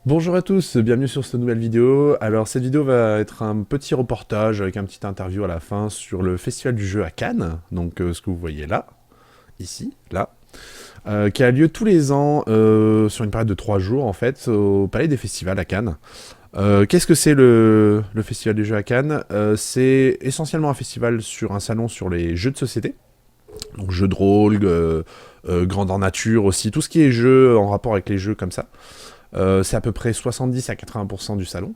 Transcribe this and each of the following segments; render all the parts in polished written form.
Bonjour à tous, bienvenue sur cette nouvelle vidéo. Alors cette vidéo va être un petit reportage avec un petit interview à la fin sur le festival du jeu à Cannes, donc ce que vous voyez là, ici, là, qui a lieu tous les ans sur une période de 3 jours en fait au Palais des Festivals à Cannes. Qu'est-ce que c'est le festival du jeu à Cannes? C'est essentiellement un festival sur un salon sur les jeux de société, donc jeux de rôle, grandeur nature aussi, tout ce qui est jeux en rapport avec les jeux comme ça. C'est à peu près 70 à 80% du salon.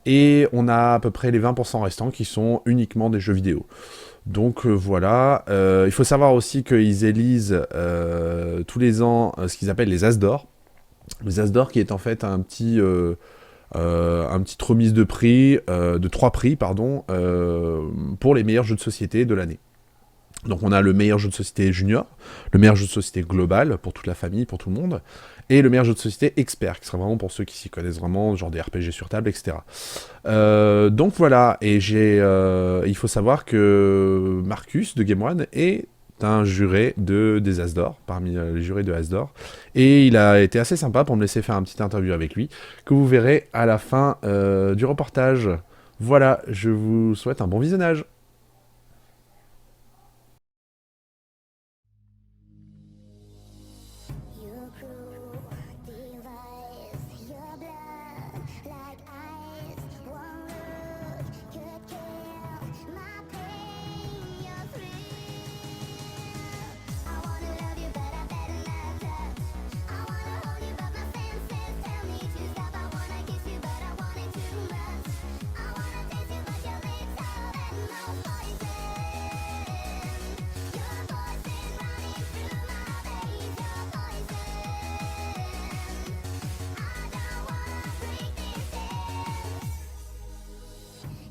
Et on a à peu près les 20% restants qui sont uniquement des jeux vidéo. Donc voilà, il faut savoir aussi qu'ils élisent tous les ans ce qu'ils appellent les As d'or. Les As d'or qui est en fait un petit remise de prix, de 3 prix, pardon, pour les meilleurs jeux de société de l'année. Donc on a le meilleur jeu de société junior, le meilleur jeu de société global pour toute la famille, pour tout le monde, et le meilleur jeu de société expert, qui sera vraiment pour ceux qui s'y connaissent vraiment, genre des RPG sur table, etc. Donc voilà, et il faut savoir que Marcus de Game One est un juré des As d'or, parmi les jurés de As d'or, et il a été assez sympa pour me laisser faire un petit interview avec lui, que vous verrez à la fin du reportage. Voilà, je vous souhaite un bon visionnage. Your cruel device, your blood like ice. One look could kill my pain. Your thrill. I wanna love you, but I better not touch. I wanna hold you, but my senses tell me to stop. I wanna kiss you, but I want it too much. I wanna taste you, but your lips are that no poison. Your poison running through my veins. Your poison.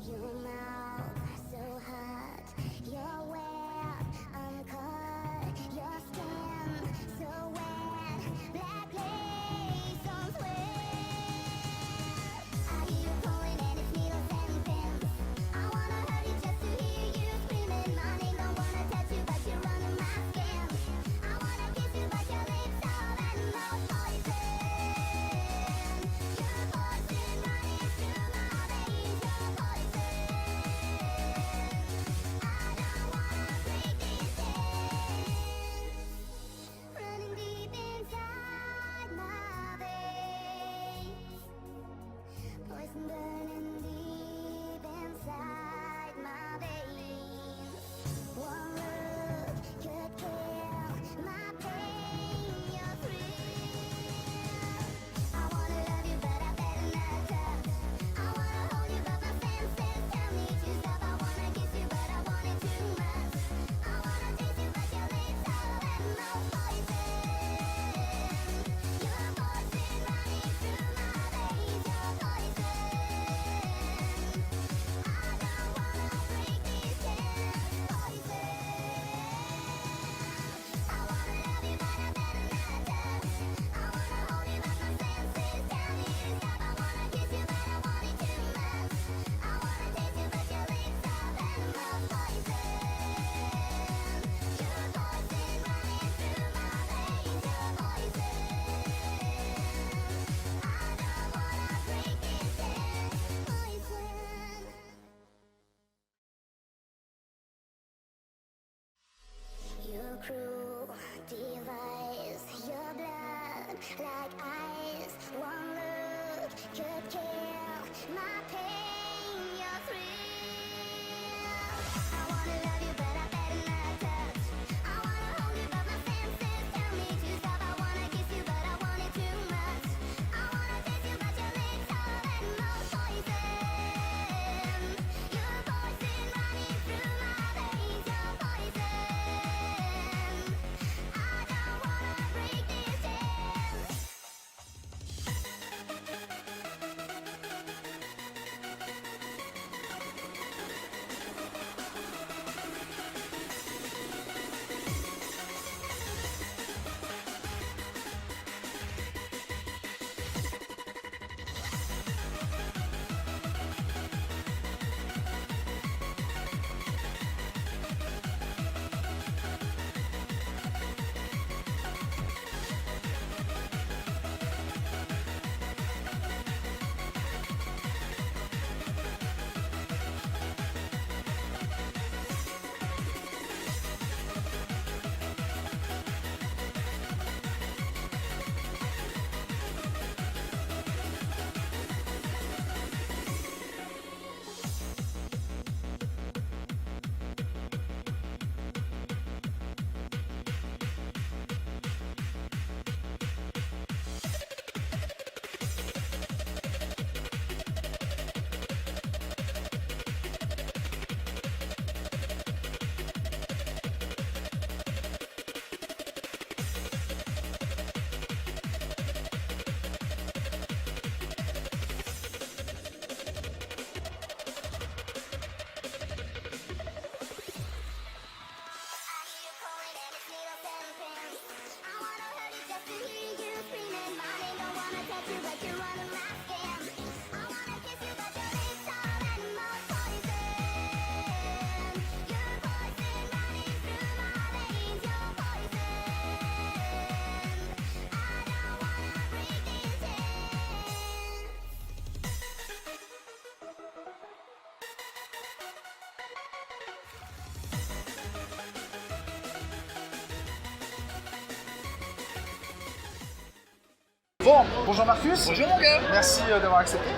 Your mouth so hot, you're wet, uncut, your skin so wet, black lace on sweat. I hear you calling and it's needles and pins. I wanna hurt you just to hear you screaming my name. Don't wanna touch you but you're under my skin. I wanna kiss you but your lips are that most poison. Your poison running through my veins. Your poison. I don't wanna break these chains. Running deep inside my veins. Poison burning deep inside my veins. One look could kill my pain. Your thrill. I wanna love you, but I better not touch. I wanna hold you, but my senses tell me to stop. I wanna kiss you, but I want it too much. I wanna taste you, but your lips are that most poison. Your poison running through my veins. Your poison. I don't wanna break these chains. Poison. I wanna love you, but I better not touch. I wanna hold you, but my senses tell me to stop. I wanna kiss you, but I want it too much. I wanna taste you, but your lips are that most poison. Your poison running through my veins. Your poison. I don't wanna break these chains. Poison. Your cruel device, your blood like ice. One look could kill my pain. Your thrill. I wanna love you, but I better not touch. I wanna hold you, but my senses tell me to stop. I wanna kiss you, but I want it too much. I wanna taste you, but your lips are that most poison. Your poison running through my veins. Your poison. I don't wanna break these chains. Bon, bonjour Marcus. Bonjour mon gars. Merci d'avoir accepté.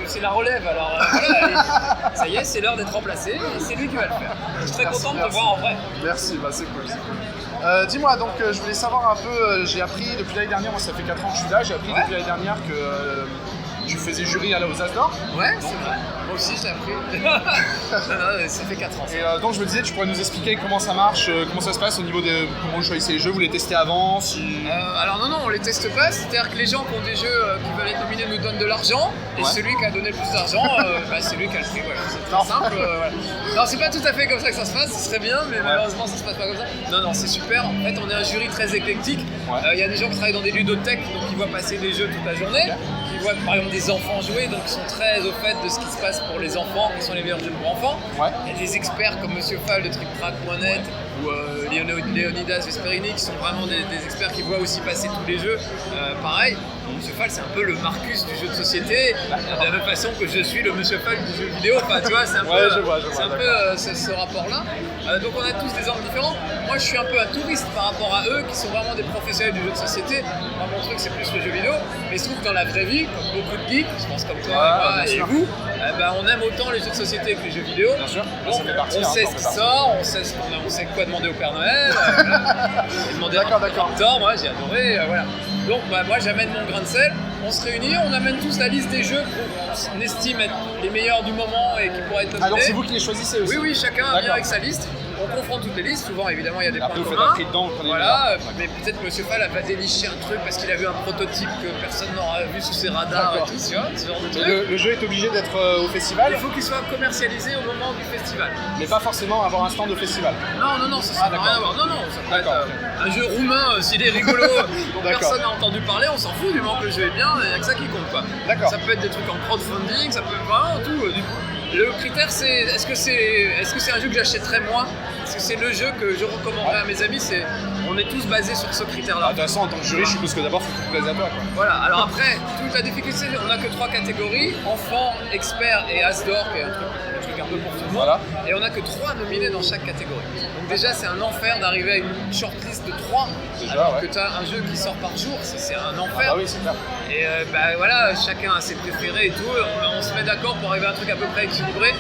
C'est la relève alors. Voilà, et ça y est, c'est l'heure d'être remplacé et c'est lui qui va le faire. Je suis très content de te voir en vrai. Merci, bah c'est cool, c'est cool. Dis-moi, donc je voulais savoir un peu, j'ai appris depuis l'année dernière, moi ça fait 4 ans que je suis là, j'ai appris depuis l'année dernière que tu faisais jury là, aux As d'Or. Ouais, c'est vrai. Moi aussi, je l'ai appris. Ça fait 4 ans. Et donc je me disais, tu pourrais nous expliquer comment ça marche, comment ça se passe au niveau de comment vous choisissez les jeux, vous les testez avant Alors non, on les teste pas, c'est-à-dire que les gens qui ont des jeux qui veulent être nominés nous donnent de l'argent, et celui qui a donné le plus d'argent, c'est lui qui a le prix, voilà. C'est très simple. Voilà. Non, c'est pas tout à fait comme ça que ça se passe, ce serait bien, mais malheureusement ça se passe pas comme ça. Non, c'est super, en fait on est un jury très éclectique, il y a des gens qui travaillent dans des ludothèques, donc ils voient passer des jeux toute la journée, ils voient par exemple des enfants jouer, donc ils sont très au fait de ce qui se passe pour les enfants, qui sont les meilleurs jeux pour enfants. Il y a des experts comme Monsieur Fall de TrickTrack.net ou Leonidas Vesperini qui sont vraiment des experts qui voient aussi passer tous les jeux. Pareil, Monsieur Fall c'est un peu le Marcus du jeu de société, de la même façon que je suis le Monsieur Fall du jeu vidéo, enfin tu vois, c'est un peu, ce rapport-là. Donc on a tous des angles différents. Moi je suis un peu un touriste par rapport à eux qui sont vraiment des professionnels du jeu de société. Moi mon truc c'est plus le jeu vidéo, mais il se trouve que dans la vraie vie, comme beaucoup de geeks, je pense comme toi et vous, on aime autant les jeux de société que les jeux vidéo. Bien sûr, donc, on sait ce qui sort, on sait quoi demander au Père Noël, demander un moi j'ai adoré, voilà. Donc moi j'amène mon grain de sel, on se réunit, on amène tous la liste des jeux qu'on estime être les meilleurs du moment et qui pourraient être nominés. Alors c'est vous qui les choisissez aussi? Oui, chacun vient avec sa liste. On confronte toutes les listes, souvent évidemment il y a des points communs. Vous faites un prix dedans, voilà, mais peut-être que Monsieur Fall a pas déniché un truc parce qu'il a vu un prototype que personne n'aura vu sous ses radars et tout, tu vois, ce genre de truc. Le jeu est obligé d'être au festival? Il faut qu'il soit commercialisé au moment du festival. Mais pas forcément avoir un stand au festival? Non, ça n'a rien à voir. Non, ça peut être un jeu roumain, s'il est rigolo, dont personne n'a entendu parler, on s'en fout du moment que le jeu est bien, il n'y a que ça qui compte pas. Ça peut être des trucs en crowdfunding, ça peut être vraiment tout. Du coup, le critère c'est est-ce que c'est un jeu que j'achèterais moi? Est-ce que c'est le jeu que je recommanderais à mes amis? On est tous basés sur ce critère-là. De toute façon, en tant que jury, je suppose que d'abord, il faut que tu te plaises à toi. Voilà, alors après, toute la difficulté, on n'a que 3 catégories, enfants, experts et As d'Or, qui est un truc un peu pour tout le monde. Et on n'a que 3 nominés dans chaque catégorie. Donc déjà, c'est un enfer d'arriver à une shortlist de 3, alors que tu as un jeu qui sort par jour, c'est un enfer. Oui, c'est clair. Et voilà, chacun a ses préférés et tout, on se met d'accord pour arriver à un truc à peu près équilibré.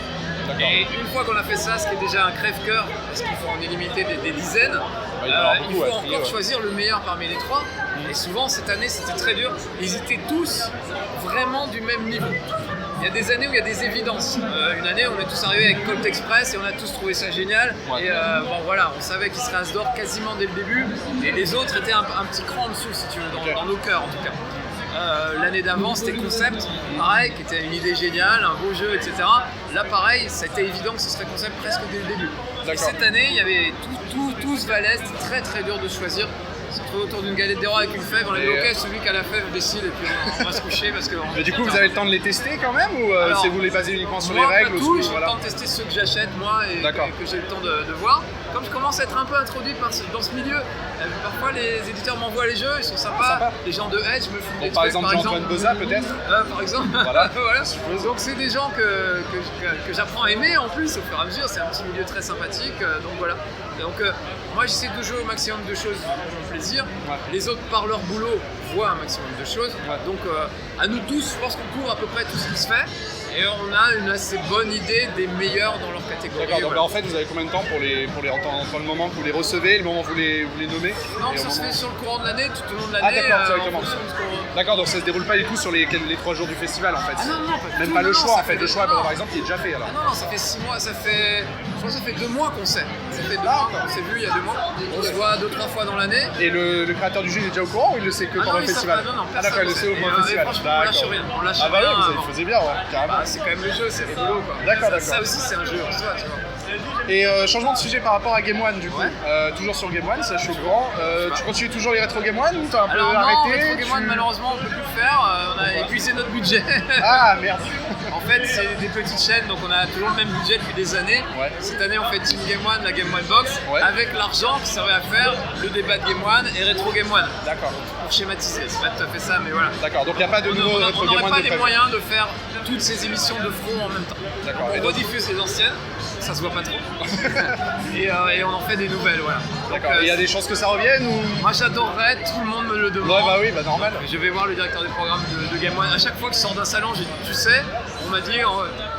Et une fois qu'on a fait ça, ce qui est déjà un crève-cœur, parce qu'il faut en éliminer des dizaines, il faut encore choisir le meilleur parmi les 3. Et souvent, cette année, c'était très dur. Ils étaient tous vraiment du même niveau. Il y a des années où il y a des évidences. Une année, on est tous arrivés avec Colt Express et on a tous trouvé ça génial. Et voilà, on savait qu'il serait As d'Or quasiment dès le début. Et les autres étaient un petit cran en dessous, si tu veux, dans nos cœurs en tout cas. L'année d'avant, c'était Concept, pareil, qui était une idée géniale, un beau jeu, etc. Là, pareil, c'était évident que ce serait Concept presque dès le début. Et cette année, il y avait tout ce valait, c'était très très dur de choisir. On s'est retrouvé autour d'une galette des rois avec une fève, on a dit ok, celui qui a la fève décide et puis on va se coucher parce que... Mais du coup, vous avez le temps de les tester quand même ou c'est vous les basez uniquement sur les règles? J'ai le temps de tester ceux que j'achète moi et que j'ai le temps de voir. Comme je commence à être un peu introduit dans ce milieu, parfois les éditeurs m'envoient les jeux, ils sont sympas. Les gens de Edge me font des trucs. Par exemple, Jean-Antoine Boza peut-être? Par exemple, voilà. Donc c'est des gens que j'apprends à aimer en plus au fur et à mesure, c'est un petit milieu très sympathique, donc voilà. Donc moi j'essaie de jouer au maximum de choses qui me font plaisir, les autres par leur boulot voient un maximum de choses, donc à nous tous je pense qu'on couvre à peu près tout ce qui se fait. Et on a une assez bonne idée des meilleurs dans leur catégorie. D'accord, donc en fait vous avez combien de temps pour les entre le moment que vous les recevez, le moment où vous les nommez? Non, ça se fait sur le courant de l'année, tout au long de l'année. Ah d'accord, directement. D'accord, donc ça se déroule pas du tout sur les 3 jours du festival en fait. Ah non, pas même pas le choix en fait, le choix par exemple il est déjà fait alors. Ah non, ça fait 6 mois, je crois que ça fait 2 mois qu'on sait. Ça fait 2 mois qu'on s'est vu il y a 2 mois. On se voit 2-3 fois dans l'année. Et le créateur du jeu il est déjà au courant ou il le sait que pendant le festival? Non, ah d'accord, il le sait au moment du festival. Franchement, on lâche rien. Ah bah oui, vous faisiez bien, carrément. C'est quand même le jeu, c'est rigolo quoi. D'accord. Ça aussi c'est un jeu en soi, tu vois. Et changement de sujet par rapport à Game One du coup, toujours sur Game One, ça je suis au courant. Tu continues toujours les rétro Game One ou t'as un peu arrêté? Non, rétro Game One malheureusement on peut plus le faire, on a épuisé notre budget. Ah merde. En fait c'est des petites chaînes donc on a toujours le même budget depuis des années. Cette année on fait Team Game One, la Game One Box, avec l'argent qui servait à faire le débat de Game One et rétro Game One. D'accord. Pour schématiser, c'est pas tout à fait ça mais voilà. D'accord, donc il n'y a pas de nouveau rétro Game One. On n'aurait pas les moyens de faire toutes ces émissions de front en même temps. D'accord. On rediffuse les anciennes. ça se voit pas trop. et on en fait des nouvelles, voilà. Donc, D'accord. Il y a des chances que ça revienne ou... moi j'adorerais, tout le monde me le demande. Ouais, bah oui, bah normal. Je vais voir le directeur du programme de Game One. À chaque fois que je sors d'un salon, j'ai dit, tu sais, on m'a dit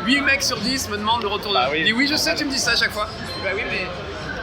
8 mecs sur 10 me demandent le retour de. Bah oui. Je dis oui, je sais, tu me dis ça à chaque fois. Je dis, bah oui, mais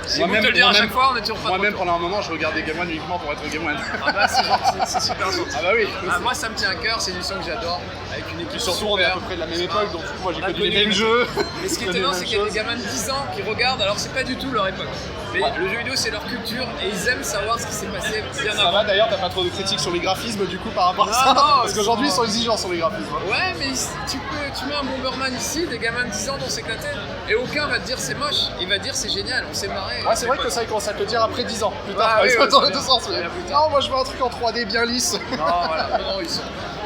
si Moi vous même- te le dire à moi chaque même- fois, on est toujours pas de Moi-même, retour. pendant un moment, je regardais Game One uniquement pour être Game One. Ah bah c'est gentil, c'est super gentil. Ah bah oui. Ah, moi ça me tient à cœur, c'est une émission que j'adore, avec une équipe Puis surtout, on est à super. peu près de la même époque, donc moi j'ai On a connu les connu mêmes les- jeux. Et ce qui est connu les étonnant, mêmes c'est qu'il y a des choses. gamins de 10 ans qui regardent, alors c'est pas du tout leur époque. Mais Ouais. le jeu vidéo c'est leur culture et ils aiment savoir ce qui s'est passé bien Ça avant. va d'ailleurs, t'as pas trop de critiques sur les graphismes du coup par rapport à Non, ça? non, Parce qu'aujourd'hui, ils ils sont- sont exigeants sur les graphismes. Ouais, mais tu mets un Bomberman ici, des gamins de 10 ans vont s'éclater. Et aucun va te dire c'est moche, il va dire c'est génial, on s'est marré. Ouais, c'est vrai que ça, ils commencent à te le dire après 10 ans. Plus tard, Ah par oui, exemple, ouais, dans c'est les deux bien. sens. C'est bien plus tard. Non, moi je veux un truc en 3D bien lisse. Non, voilà, non, ils sont.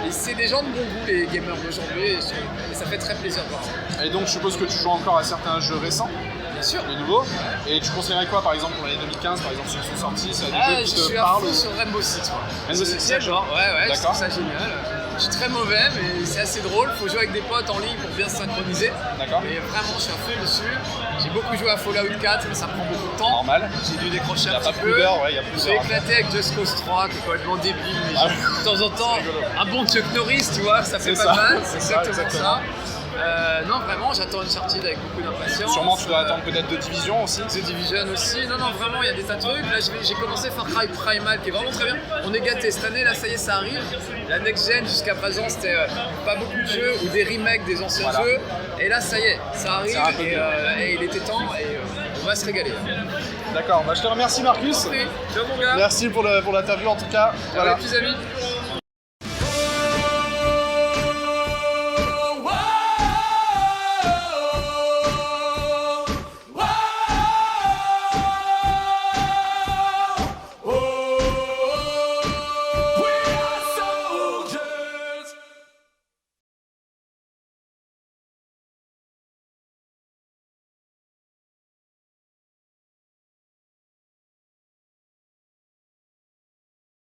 Et c'est des gens de bon goût, les gamers d'aujourd'hui, et ça fait très plaisir de voir ça. Et donc, je suppose que tu joues encore à certains jeux récents, Bien sûr. les nouveaux. Et tu conseillerais quoi par exemple pour l'année 2015, par exemple, ceux qui sont sortis? C'est des Ah, jeux je qui suis te à parlent fond ou- sur Rainbow Six. Moi. Rainbow Six C'est Siege. genre, ouais, je D'accord. trouve ça génial. Je suis très mauvais, mais c'est assez drôle. Faut jouer avec des potes en ligne pour bien se synchroniser. D'accord. Mais vraiment, je suis à fond dessus. J'ai beaucoup joué à Fallout 4, mais ça prend beaucoup de temps. Normal. J'ai dû décrocher Il y a un pas petit plus peu. d'heures, ouais, il y a plus J'ai d'heures. éclaté avec Just Cause 3, qui est complètement débile, mais Ah de temps en temps, rigolo. un bon Chuck Norris, tu vois, ça fait C'est pas ça. mal. C'est C'est ça, exactement ça. Non, vraiment, j'attends Uncharted avec beaucoup d'impatience. Sûrement, tu dois attendre peut-être de Division aussi. The Division aussi. Non, non, vraiment, il y a des tas de trucs. Là, j'ai commencé Far Cry Primal, qui est vraiment très bien. On est gâtés. Cette année, là, ça y est, ça arrive. La next gen, jusqu'à présent, c'était pas beaucoup de jeux ou des remakes des anciens Voilà. jeux. Et là, ça y est, ça arrive. C'est un peu Et il était temps. Et on va se régaler. D'accord, bah, je te remercie Marcus. Oui, ciao mon gars. Merci pour l'interview en tout cas. Voilà. Avec tes amis.